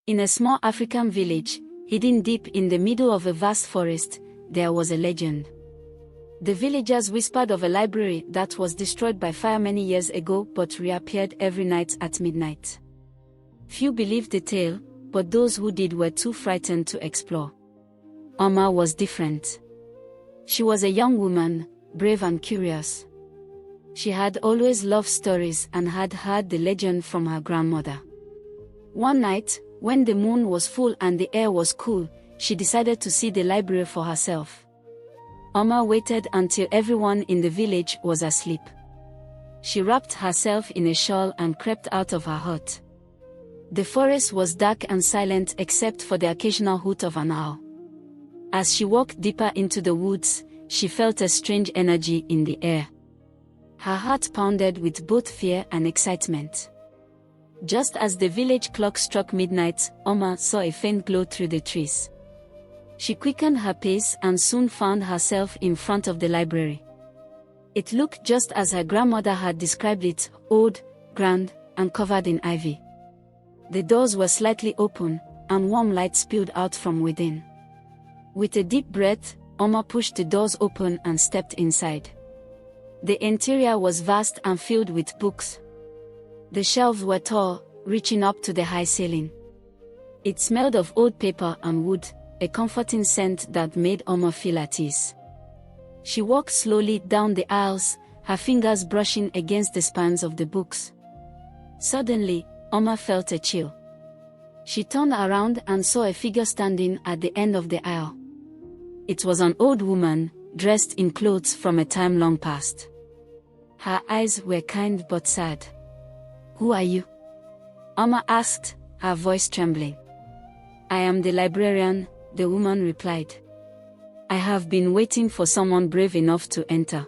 In a small African village, hidden deep in the middle of a vast forest, there was a legend. The villagers whispered of a library that was destroyed by fire many years ago but reappeared every night at midnight. Few believed the tale, but those who did were too frightened to explore. Oma was different. She was a young woman, brave and curious. She had always loved stories and had heard the legend from her grandmother. One night, when the moon was full and the air was cool, she decided to see the library for herself. Oma waited until everyone in the village was asleep. She wrapped herself in a shawl and crept out of her hut. The forest was dark and silent except for the occasional hoot of an owl. As she walked deeper into the woods, she felt a strange energy in the air. Her heart pounded with both fear and excitement. Just as the village clock struck midnight, Oma saw a faint glow through the trees. She quickened her pace and soon found herself in front of the library. It looked just as her grandmother had described it, old, grand, and covered in ivy. The doors were slightly open, and warm light spilled out from within. With a deep breath, Oma pushed the doors open and stepped inside. The interior was vast and filled with books. The shelves were tall, reaching up to the high ceiling. It smelled of old paper and wood, a comforting scent that made Oma feel at ease. She walked slowly down the aisles, her fingers brushing against the spines of the books. Suddenly, Oma felt a chill. She turned around and saw a figure standing at the end of the aisle. It was an old woman, dressed in clothes from a time long past. Her eyes were kind but sad. "Who are you?" Oma asked, her voice trembling. "I am the librarian," the woman replied. "I have been waiting for someone brave enough to enter."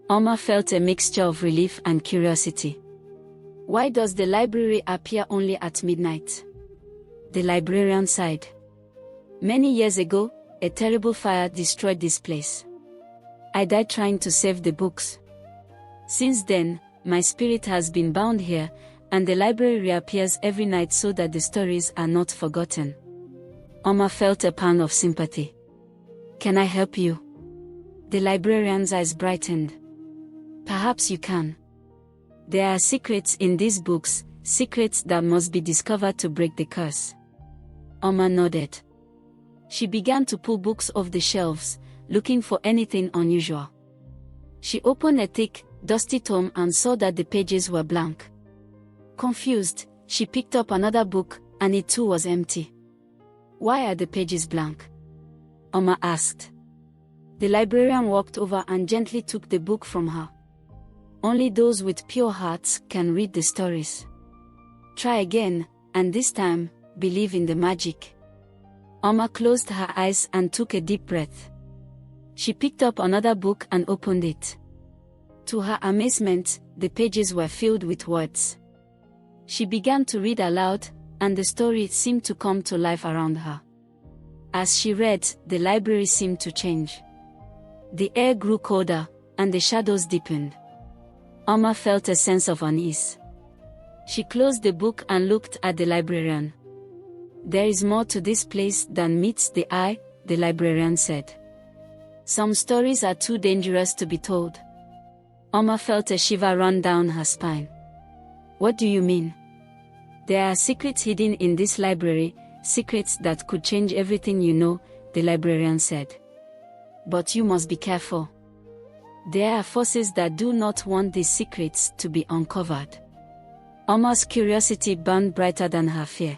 Oma felt a mixture of relief and curiosity. "Why does the library appear only at midnight?" The librarian sighed. "Many years ago, a terrible fire destroyed this place. I died trying to save the books. Since then, my spirit has been bound here, and the library reappears every night so that the stories are not forgotten." Oma felt a pang of sympathy. "Can I help you?" The librarian's eyes brightened. "Perhaps you can. There are secrets in these books, secrets that must be discovered to break the curse." Oma nodded. She began to pull books off the shelves, looking for anything unusual. She opened a thick, dusty tome and saw that the pages were blank. Confused, she picked up another book, and it too was empty. "Why are the pages blank?" Oma asked. The librarian walked over and gently took the book from her. "Only those with pure hearts can read the stories. Try again, and this time, believe in the magic." Oma closed her eyes and took a deep breath. She picked up another book and opened it. To her amazement, the pages were filled with words. She began to read aloud, and the story seemed to come to life around her. As she read, the library seemed to change. The air grew colder, and the shadows deepened. Oma felt a sense of unease. She closed the book and looked at the librarian. "There is more to this place than meets the eye," the librarian said. "Some stories are too dangerous to be told." Oma felt a shiver run down her spine. "What do you mean?" "There are secrets hidden in this library, secrets that could change everything you know," the librarian said. "But you must be careful. There are forces that do not want these secrets to be uncovered." Oma's curiosity burned brighter than her fear.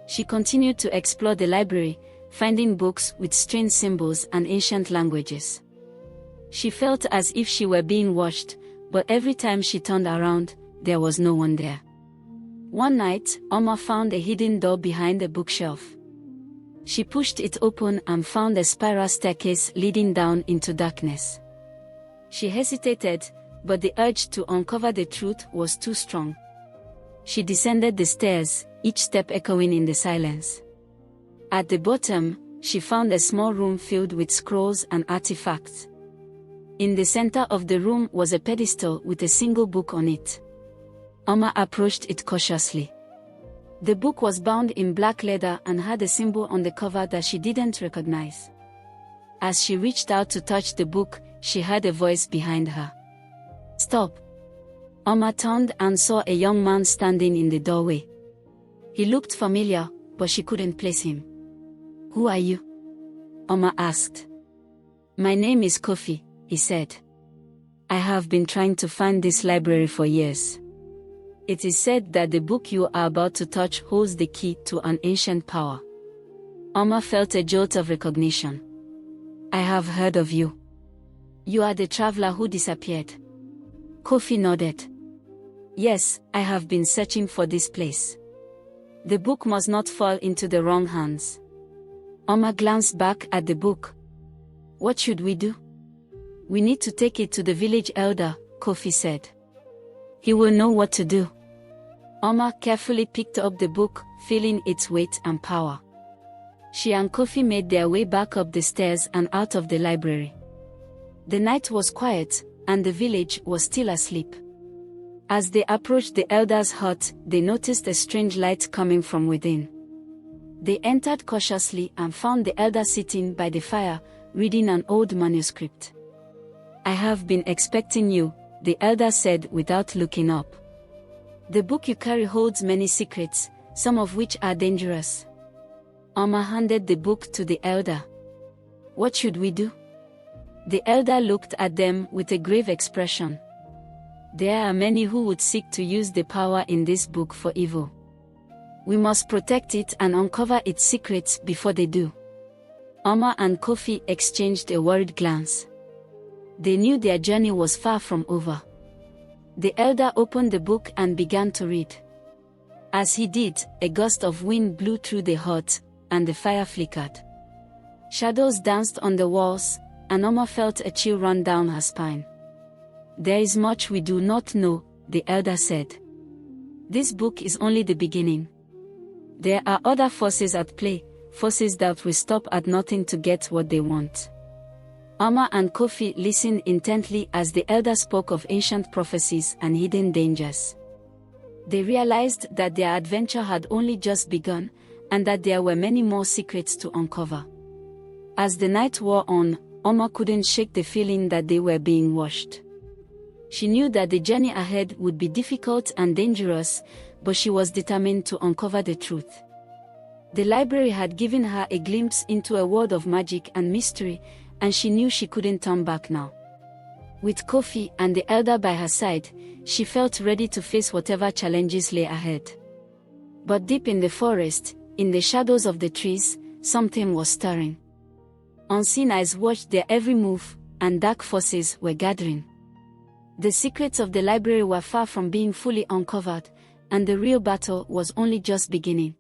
She continued to explore the library, finding books with strange symbols and ancient languages. She felt as if she were being watched, but every time she turned around, there was no one there. One night, Oma found a hidden door behind a bookshelf. She pushed it open and found a spiral staircase leading down into darkness. She hesitated, but the urge to uncover the truth was too strong. She descended the stairs, each step echoing in the silence. At the bottom, she found a small room filled with scrolls and artifacts. In the center of the room was a pedestal with a single book on it. Oma approached it cautiously. The book was bound in black leather and had a symbol on the cover that she didn't recognize. As she reached out to touch the book, she heard a voice behind her. "Stop." Oma turned and saw a young man standing in the doorway. He looked familiar, but she couldn't place him. "Who are you?" Oma asked. "My name is Kofi," he said. "I have been trying to find this library for years. It is said that the book you are about to touch holds the key to an ancient power." Oma felt a jolt of recognition. "I have heard of you. You are the traveler who disappeared." Kofi nodded. "Yes, I have been searching for this place. The book must not fall into the wrong hands." Oma glanced back at the book. "What should we do?" "We need to take it to the village elder," Kofi said. "He will know what to do." Oma carefully picked up the book, feeling its weight and power. She and Kofi made their way back up the stairs and out of the library. The night was quiet, and the village was still asleep. As they approached the elder's hut, they noticed a strange light coming from within. They entered cautiously and found the elder sitting by the fire, reading an old manuscript. "I have been expecting you," the elder said without looking up. "The book you carry holds many secrets, some of which are dangerous." Oma handed the book to the elder. "What should we do?" The elder looked at them with a grave expression. "There are many who would seek to use the power in this book for evil. We must protect it and uncover its secrets before they do." Oma and Kofi exchanged a worried glance. They knew their journey was far from over. The elder opened the book and began to read. As he did, a gust of wind blew through the hut, and the fire flickered. Shadows danced on the walls, and Oma felt a chill run down her spine. "There is much we do not know," the elder said. "This book is only the beginning. There are other forces at play, forces that will stop at nothing to get what they want." Oma and Kofi listened intently as the elder spoke of ancient prophecies and hidden dangers. They realized that their adventure had only just begun, and that there were many more secrets to uncover. As the night wore on, Oma couldn't shake the feeling that they were being watched. She knew that the journey ahead would be difficult and dangerous, but she was determined to uncover the truth. The library had given her a glimpse into a world of magic and mystery, and she knew she couldn't turn back now. With Kofi and the elder by her side, she felt ready to face whatever challenges lay ahead. But deep in the forest, in the shadows of the trees, something was stirring. Unseen eyes watched their every move, and dark forces were gathering. The secrets of the library were far from being fully uncovered, and the real battle was only just beginning.